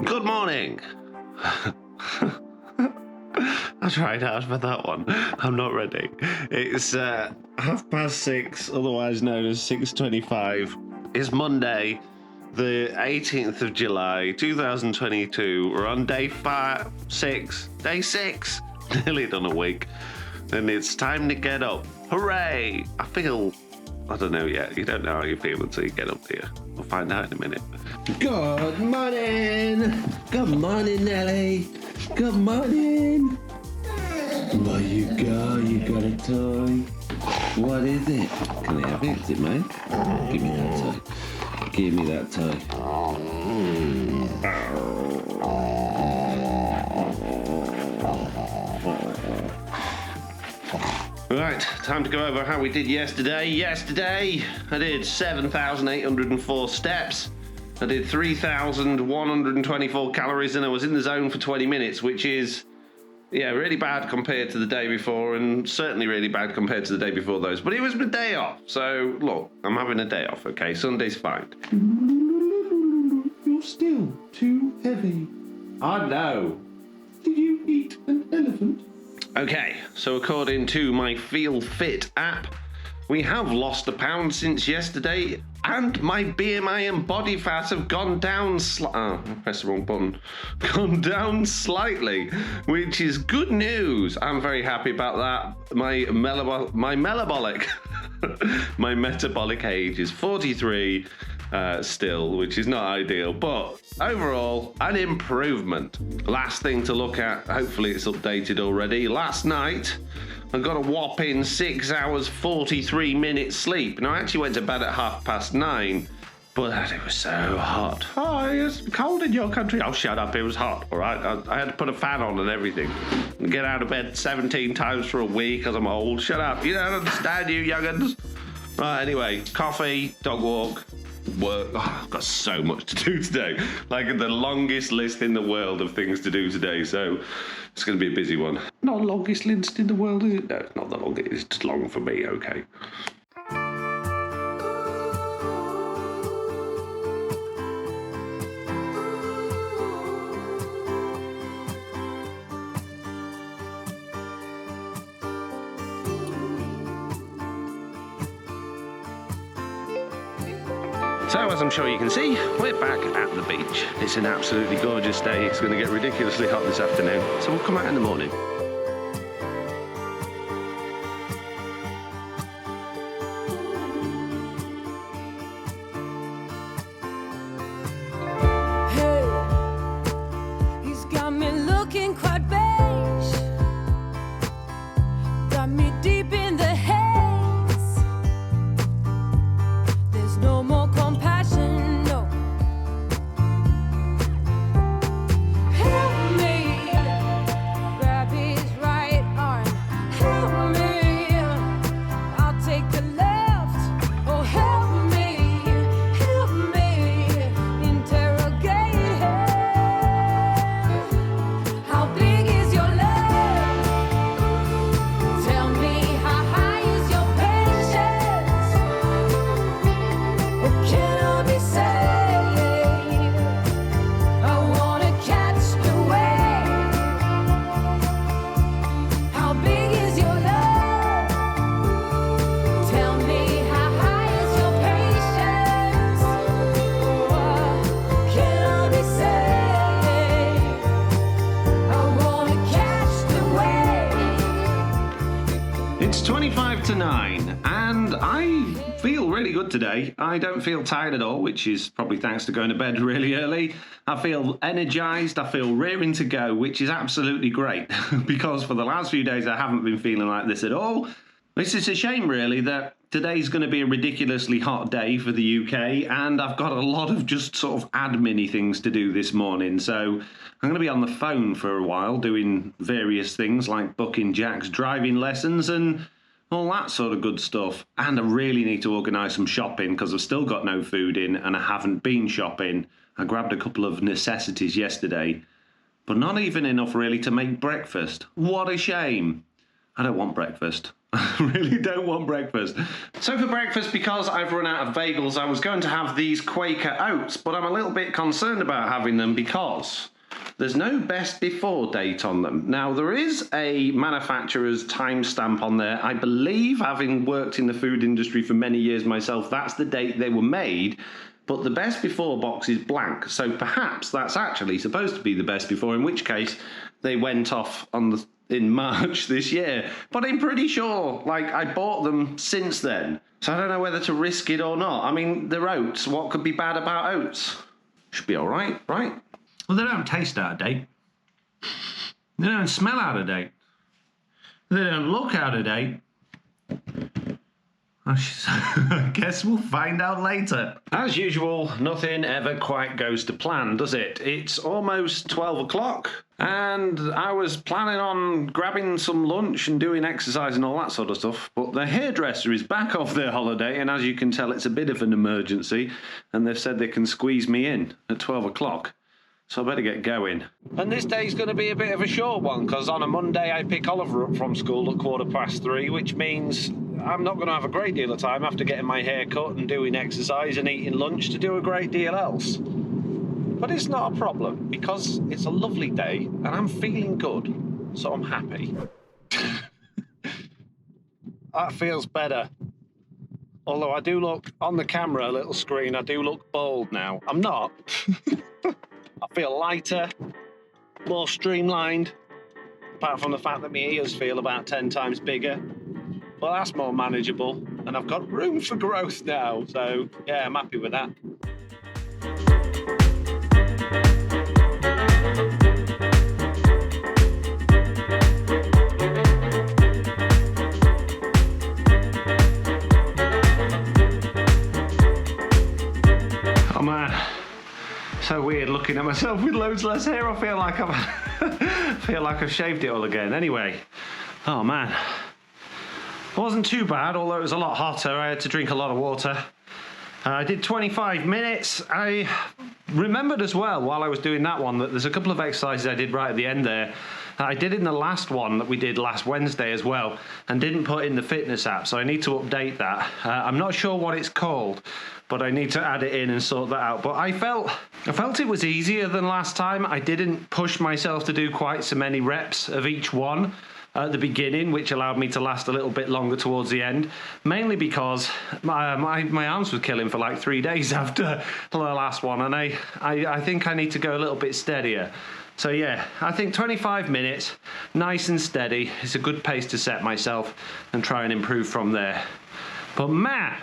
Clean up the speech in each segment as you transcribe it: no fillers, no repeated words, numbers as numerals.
Good morning. I tried hard for that one. I'm not ready. It's 6:30, otherwise known as 6:25. It's Monday, the 18th of July, 2022. We're on day 6. Nearly done a week. And it's time to get up. Hooray! I don't know yet. You don't know how you feel until you get up here. We'll find out in a minute. Good morning. Good morning, Nellie. Good morning. There you go. You got a toy. What is it? Can I have it? Is it mine? Give me that toy. Give me that toy. Right, time to go over how we did yesterday. Yesterday, I did 7,804 steps. I did 3,124 calories, and I was in the zone for 20 minutes, which is, really bad compared to the day before, and certainly really bad compared to the day before those. But it was my day off, so look, I'm having a day off, okay? Sunday's fine. You're still too heavy. I know. Did you eat an elephant? Okay, so according to my Feel Fit app, we have lost a pound since yesterday, and my BMI and body fat have gone down I pressed the wrong button. Gone down slightly, which is good news. I'm very happy about that. My metabolic age is 43 still, which is not ideal, but overall, an improvement. Last thing to look at, hopefully it's updated already. Last night, I got a whopping 6 hours, 43 minutes sleep. Now, I actually went to bed at 9:30, but it was so hot. Oh, it's cold in your country. Oh, shut up, it was hot, all right? I had to put a fan on and everything. And get out of bed 17 times for a week because I'm old. Shut up, you don't understand, you young'uns. Right, anyway, coffee, dog walk, work. Oh, I've got so much to do today. Like the longest list in the world of things to do today, so it's going to be a busy one. Not the longest list in the world, is it? No, it's not the longest. It's just long for me, okay. So, as I'm sure you can see, we're back at the beach. It's an absolutely gorgeous day. It's going to get ridiculously hot this afternoon, so we'll come out in the morning. Hey, he's got me looking quite beige. Got me deep in the haze. There's no more compassion, no. Help me, grab his right arm. Help me, I'll take the left. Oh, help me, interrogate him. How big is your love? Tell me, how high is your patience? Oh, can I be saved? I wanna catch the wave. How big is your love? Tell me, how high is your patience? Oh, can I be saved? I wanna catch the wave. It's 25 to 9, and I feel really good today. I don't feel tired at all, which is probably thanks to going to bed really early. I feel energized, I feel raring to go, which is absolutely great, because for the last few days I haven't been feeling like this at all. This is a shame, really, that today's going to be a ridiculously hot day for the UK, and I've got a lot of just sort of admin-y things to do this morning, so I'm going to be on the phone for a while doing various things like booking Jack's driving lessons and all that sort of good stuff. And I really need to organise some shopping because I've still got no food in and I haven't been shopping. I grabbed a couple of necessities yesterday, but not even enough really to make breakfast. What a shame. I don't want breakfast. I really don't want breakfast. So for breakfast, because I've run out of bagels, I was going to have these Quaker oats, but I'm a little bit concerned about having them because there's no best before date on them. Now, there is a manufacturer's timestamp on there. I believe, having worked in the food industry for many years myself, that's the date they were made. But the best before box is blank. So perhaps that's actually supposed to be the best before, in which case they went off in March this year. But I'm pretty sure, like, I bought them since then. So I don't know whether to risk it or not. I mean, they're oats. What could be bad about oats? Should be all right, right? Well, they don't taste out of date. They don't smell out of date. They don't look out of date. I guess we'll find out later. As usual, nothing ever quite goes to plan, does it? It's almost 12 o'clock, and I was planning on grabbing some lunch and doing exercise and all that sort of stuff, but the hairdresser is back off their holiday, and as you can tell, it's a bit of an emergency, and they've said they can squeeze me in at 12 o'clock. So I better get going. And this day's going to be a bit of a short one, because on a Monday I pick Oliver up from school at 3:15, which means I'm not going to have a great deal of time after getting my hair cut and doing exercise and eating lunch to do a great deal else. But it's not a problem, because it's a lovely day and I'm feeling good, so I'm happy. That feels better. Although I do look, on the camera, little screen, I do look bald now. I'm not. I feel lighter, more streamlined, apart from the fact that my ears feel about 10 times bigger. But that's more manageable, and I've got room for growth now, so yeah, I'm happy with that. Oh man. So weird looking at myself with loads less hair. I feel like I've shaved it all again. Anyway, oh man, it wasn't too bad, although it was a lot hotter. I had to drink a lot of water. I did 25 minutes. I remembered as well while I was doing that one that there's a couple of exercises I did right at the end there. I did in the last one that we did last Wednesday as well, and didn't put in the fitness app, so I need to update that. I'm not sure what it's called, but I need to add it in and sort that out. But I felt it was easier than last time. I didn't push myself to do quite so many reps of each one at the beginning, which allowed me to last a little bit longer towards the end, mainly because my arms were killing for like 3 days after the last one, and I think I need to go a little bit steadier. So yeah, I think 25 minutes, nice and steady, is a good pace to set myself and try and improve from there. But man,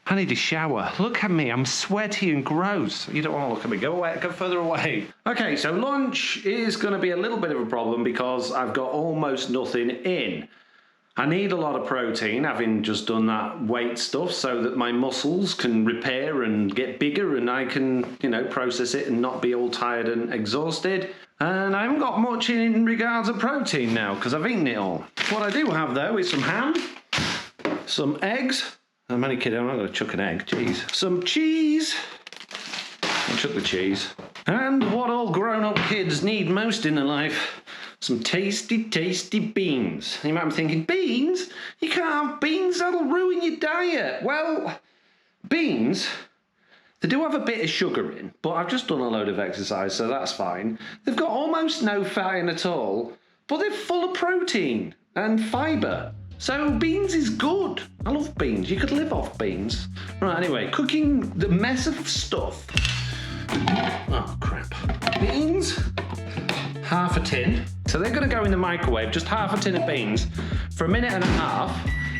I need a shower. Look at me, I'm sweaty and gross. You don't want to look at me, go away, go further away. Okay, so lunch is going to be a little bit of a problem because I've got almost nothing in. I need a lot of protein, having just done that weight stuff, so that my muscles can repair and get bigger and I can, process it and not be all tired and exhausted. And I haven't got much in regards of protein now because I've eaten it all. What I do have though is some ham, some eggs. I'm only kidding, I'm not going to chuck an egg, jeez. Some cheese. I'll chuck the cheese. And what all grown-up kids need most in their life, some tasty, tasty beans. You might be thinking, beans? You can't have beans, that'll ruin your diet. Well, beans, they do have a bit of sugar in, but I've just done a load of exercise, so that's fine. They've got almost no fat in at all, but they're full of protein and fibre. So beans is good. I love beans. You could live off beans. Right, anyway, cooking the mess of stuff. Oh, crap. Beans, half a tin. So they're going to go in the microwave, just half a tin of beans, for 1.5 minutes.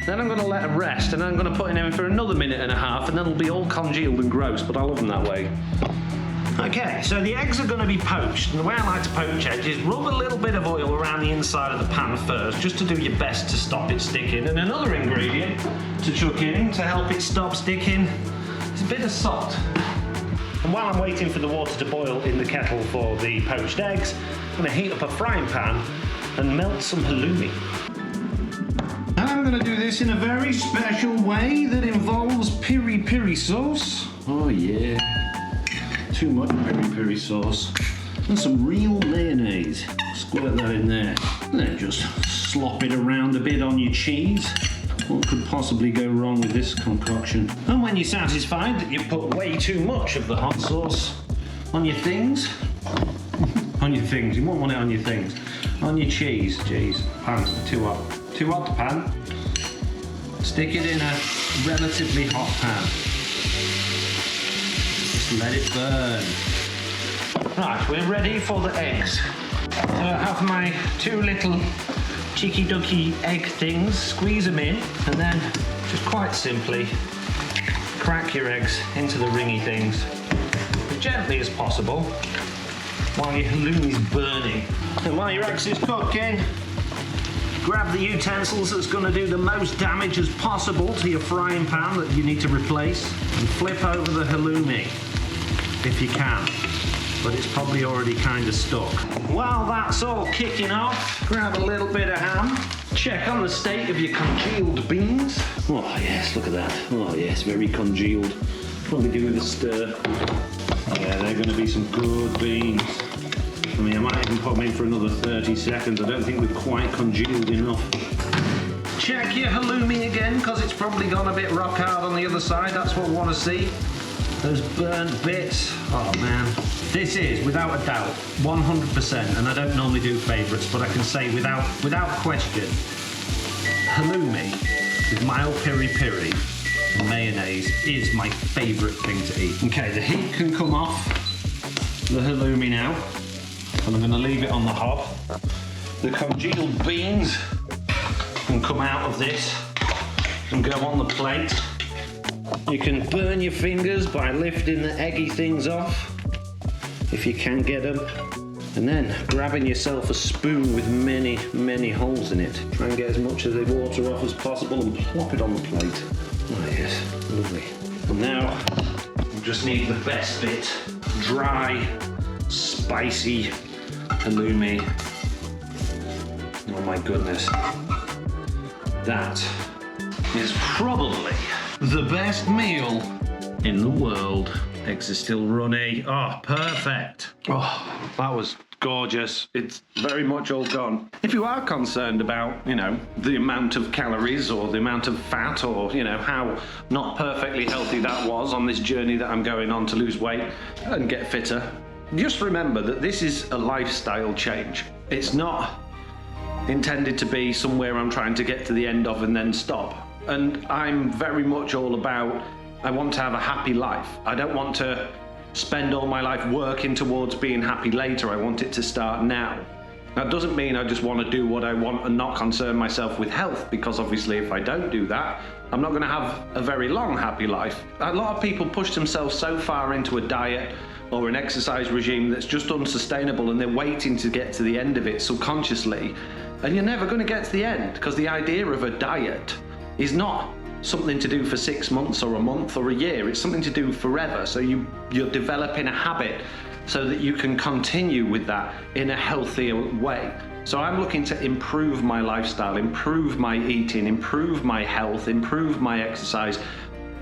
Then I'm going to let them rest, and then I'm going to put in them for another 1.5 minutes, and then it'll be all congealed and gross, but I love them that way. Okay, so the eggs are going to be poached, and the way I like to poach eggs is rub a little bit of oil around the inside of the pan first, just to do your best to stop it sticking. And another ingredient to chuck in to help it stop sticking is a bit of salt. And while I'm waiting for the water to boil in the kettle for the poached eggs, I'm going to heat up a frying pan and melt some halloumi. And I'm going to do this in a very special way that involves piri-piri sauce. Oh yeah. Too much piri-piri sauce. And some real mayonnaise. Squirt that in there. And then just slop it around a bit on your cheese. What could possibly go wrong with this concoction? And when you're satisfied that you've put way too much of the hot sauce on your things, on your things, you won't want it on your things, on your cheese, pan, too hot to pan. Stick it in a relatively hot pan. Just let it burn. Right, we're ready for the eggs. So I have my 2 little cheeky ducky egg things, squeeze them in, and then just quite simply crack your eggs into the ringy things as gently as possible while your halloumi's burning. And while your eggs is cooking, grab the utensils that's going to do the most damage as possible to your frying pan that you need to replace, and flip over the halloumi if you can. But it's probably already kind of stuck. While that's all kicking off, grab a little bit of ham, check on the state of your congealed beans. Oh yes, look at that. Oh yes, very congealed. Probably do with a stir. Yeah, they're going to be some good beans. I mean, I might even put them in for another 30 seconds. I don't think we've quite congealed enough. Check your halloumi again, because it's probably gone a bit rock hard on the other side. That's what we want to see. Those burnt bits. Oh man. This is, without a doubt, 100%, and I don't normally do favourites, but I can say without question, halloumi with mild piri-piri and mayonnaise is my favourite thing to eat. Okay, the heat can come off the halloumi now, and I'm going to leave it on the hob. The congealed beans can come out of this and go on the plate. You can burn your fingers by lifting the eggy things off, if you can get them, and then grabbing yourself a spoon with many, many holes in it. Try and get as much of the water off as possible and plop it on the plate. Oh yes, lovely. And now, we just need the best bit. Dry, spicy halloumi. Oh my goodness. That is probably the best meal in the world. Eggs are still runny. Oh, perfect. Oh, that was gorgeous. It's very much all gone. If you are concerned about, the amount of calories or the amount of fat or, how not perfectly healthy that was on this journey that I'm going on to lose weight and get fitter, just remember that this is a lifestyle change. It's not intended to be somewhere I'm trying to get to the end of and then stop. And I'm very much all about, I want to have a happy life. I don't want to spend all my life working towards being happy later. I want it to start now. That doesn't mean I just want to do what I want and not concern myself with health, because obviously if I don't do that, I'm not going to have a very long happy life. A lot of people push themselves so far into a diet or an exercise regime that's just unsustainable, and they're waiting to get to the end of it subconsciously. And you're never going to get to the end, because the idea of a diet is not something to do for 6 months or a month or a year. It's something to do forever. So you're developing a habit so that you can continue with that in a healthier way. So I'm looking to improve my lifestyle, improve my eating, improve my health, improve my exercise,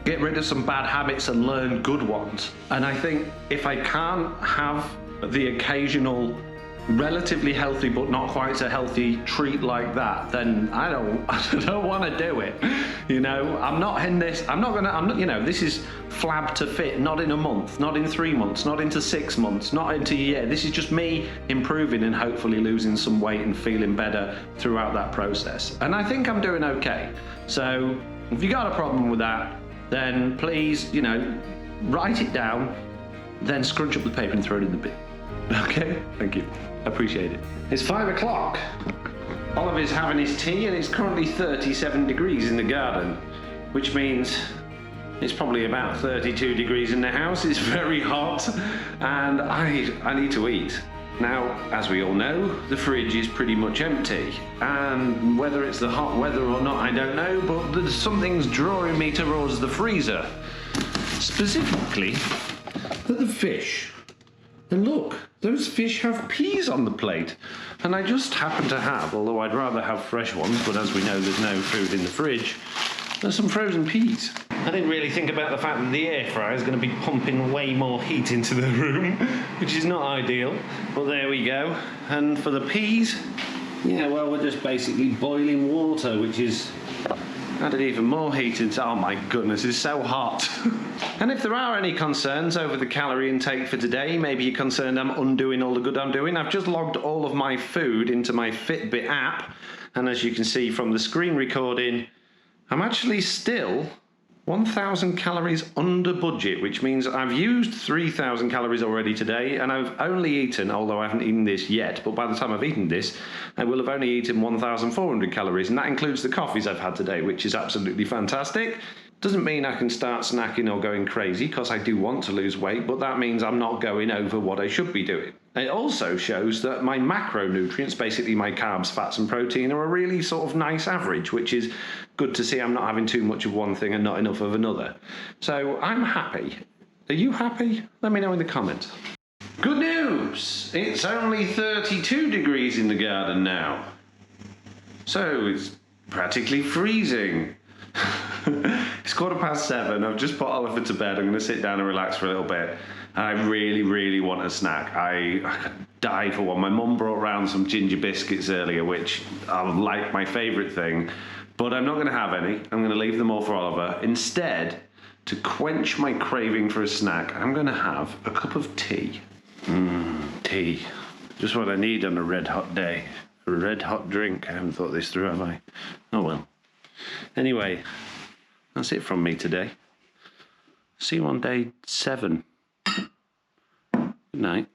get rid of some bad habits and learn good ones. And I think if I can't have the occasional relatively healthy but not quite so healthy treat like that, then I don't want to do it. I'm not in this. This is Flab to fit, not in a month, not in 3 months, not into 6 months, not into a year. This is just me improving and hopefully losing some weight and feeling better throughout that process. And I think I'm doing okay. So if you got a problem with that, then please, write it down, then scrunch up the paper and throw it in the bin. Okay? Thank you. Appreciate it. It's 5 o'clock. Oliver's having his tea, and it's currently 37 degrees in the garden, which means it's probably about 32 degrees in the house. It's very hot, and I need to eat. Now, as we all know, the fridge is pretty much empty, and whether it's the hot weather or not, I don't know, but something's drawing me towards the freezer. Specifically, the fish. And look, those fish have peas on the plate. And I just happen to have, although I'd rather have fresh ones, but as we know there's no food in the fridge, there's some frozen peas. I didn't really think about the fact that the air fryer is going to be pumping way more heat into the room, which is not ideal, but there we go. And for the peas, we're just basically boiling water, which is Added even more heat into. Oh my goodness, it's so hot. And if there are any concerns over the calorie intake for today, maybe you're concerned I'm undoing all the good I'm doing, I've just logged all of my food into my Fitbit app, and as you can see from the screen recording, I'm actually still 1,000 calories under budget, which means I've used 3,000 calories already today, and I've only eaten, although I haven't eaten this yet, but by the time I've eaten this, I will have only eaten 1,400 calories, and that includes the coffees I've had today, which is absolutely fantastic. Doesn't mean I can start snacking or going crazy, because I do want to lose weight, but that means I'm not going over what I should be doing. It also shows that my macronutrients, basically my carbs, fats and protein, are a really sort of nice average, which is good to see. I'm not having too much of one thing and not enough of another. So I'm happy. Are you happy? Let me know in the comments. Good news! It's only 32 degrees in the garden now. So it's practically freezing. It's 7:15. I've just put Oliver to bed. I'm going to sit down and relax for a little bit. And I really, really want a snack. I could die for one. My mum brought round some ginger biscuits earlier, which are like my favourite thing. But I'm not going to have any. I'm going to leave them all for Oliver. Instead, to quench my craving for a snack, I'm going to have a cup of tea. Tea. Just what I need on a red hot day. A red hot drink. I haven't thought this through, have I? Oh well. Anyway, that's it from me today. See you on day 7. Good night.